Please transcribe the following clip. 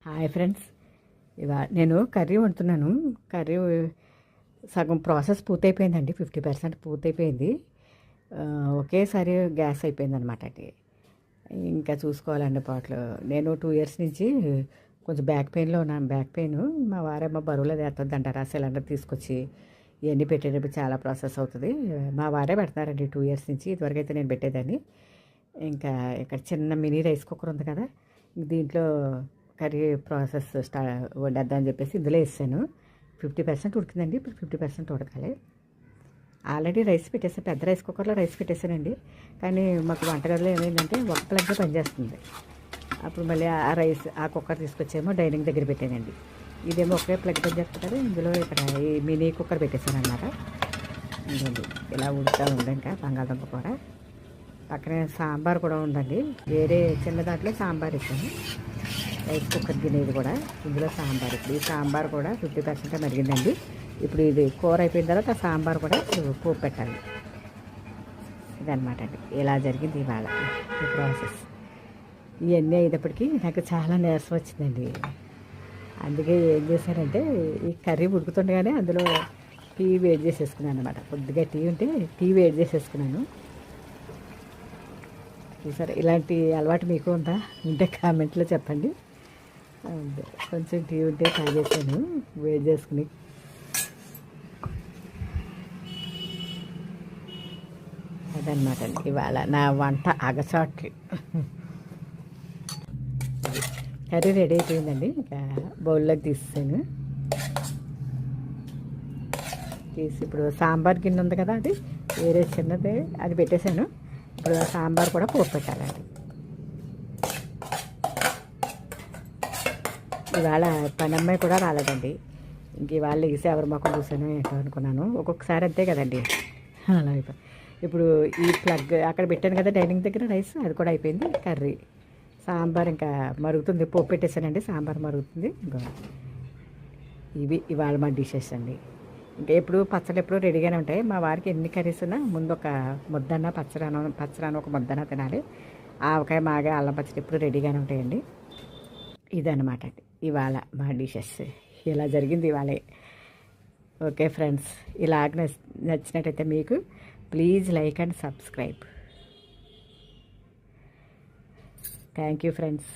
Hi friends, నేను curry వండుతున్నాను. Curry సగం process పూర్తయిపోయిందండి. 50% పూర్తయిపోయింది. ఒకేసారి గ్యాస్ అయిపోయింది అనమాట అండి. ఇంకా చూసుకోవాలండి పాటలు. నేను 2 ఇయర్స్ నుంచి కొంచెం బ్యాక్ పెయిన్లో ఉన్నాను. బ్యాక్ పెయిన్ మా వారేమో బరువులో తెస్తుంది అంటారు. ఆ సిలిండర్ తీసుకొచ్చి ఇవన్నీ పెట్టేటప్పుడు చాలా ప్రాసెస్ అవుతుంది. మా వారే పెడతారండి 2 ఇయర్స్ నుంచి. ఇదివరకు అయితే నేను పెట్టేదాన్ని. ఇంకా ఇక్కడ చిన్న మినీ రైస్ కుక్కర్ ఉంది కదా, దీంట్లో కర్రీ ప్రాసెస్ వండేద్దామని చెప్పేసి ఇందులో వేసాను. 50% ఉడికిందండి. ఇప్పుడు 50% ఉడకాలి. ఆల్రెడీ రైస్ పెట్టేసాను, పెద్ద రైస్ కుక్కర్లో రైస్ పెట్టేశానండి. కానీ మాకు వంటగదిలో ఏమైందంటే ఒక ప్లగ్గా పనిచేస్తుంది. అప్పుడు మళ్ళీ ఆ రైస్ ఆ కుక్కర్ తీసుకొచ్చేమో డైనింగ్ దగ్గర పెట్టానండి. ఇదేమో ఒకే ప్లగ్ పనిచేస్తుంది కదా. ఇందులో ఇక్కడ ఈ మినీ కుక్కర్ పెట్టేశాను అన్నమాట. ఇదండి ఇలా ఉడుకుతూ ఉంది. ఇంకా బంగాళదుంప కూర పక్కనే సాంబార్ కూడా ఉందండి. వేరే చిన్న దాంట్లో సాంబార్ ఇచ్చాను. రైస్ కుక్కర్ గిన్నెది కూడా ఇందులో సాంబార్. ఇప్పుడు ఈ సాంబార్ కూడా 50% మరిగిందండి. ఇప్పుడు ఇది కూర అయిపోయిన తర్వాత సాంబార్ కూడా పోపు పెట్టాలి. ఇదనమాట అండి. ఇలా జరిగింది ఇవాళ ఈ ప్రాసెస్. ఇవన్నీ అయ్యేటప్పటికి నాకు చాలా నీరసం వచ్చిందండి. అందుకే ఏం చేశానంటే ఈ కర్రీ ఉడుకుతుండగానే అందులో టీ వేడి చేసేసుకున్నాను అనమాట. కొద్దిగా టీ ఉంటే టీ వేడి చేసేసుకున్నాను. సరే, ఇలాంటి అలవాటు మీకు ఉందా? ఉంటే కామెంట్లో చెప్పండి. కొంచెం టీ ఉంటే తాగేసాను వేడి చేసుకుని. అదనమాట అండి ఇవాళ నా వంట అగచాట్లు. కర్రీ రెడీ అయిపోయిందండి. ఇంకా బౌల్లోకి తీసాను. తీసి ఇప్పుడు సాంబార్ గిన్నె ఉంది కదా, అది వేరే చిన్నది అది పెట్టేశాను. ఇప్పుడు సాంబార్ కూడా పోపు పెట్టాలండి. ఇవాళ పనమ్మాయి కూడా రాలేదండి. ఇంక ఇవాళ లేసి ఎవరి మొక్కలు చూసాను ఏంటో అనుకున్నాను. ఒక్కొక్కసారి అంతే కదండి. అలా అయిపోయి ఇప్పుడు ఈ ప్లగ్ అక్కడ పెట్టాను కదా డైనింగ్ దగ్గర రైస్, అది కూడా అయిపోయింది. కర్రీ సాంబార్ ఇంకా మరుగుతుంది. పోపు పెట్టేశానండి, సాంబార్ మరుగుతుంది. ఇంకా ఇవి ఇవాళ మా డిషెస్ అండి. ఇంకా ఎప్పుడు పచ్చడి ఎప్పుడు రెడీగానే ఉంటాయి. మా వారికి ఎన్ని కర్రీస్ ఉన్నా ముందు ఒక ముద్దన్న పచ్చరాను ఒక ముద్దన తినాలి. ఆవకాయ మాగా అల్లం పచ్చడి ఎప్పుడు రెడీగానే ఉంటాయండి. ఇదన్నమాట అండి ఇవాళ మా డిషెస్. ఇలా జరిగింది ఇవాళ. ఓకే ఫ్రెండ్స్, ఇలాగ నచ్చినట్టయితే మీకు please like and subscribe. Thank you friends.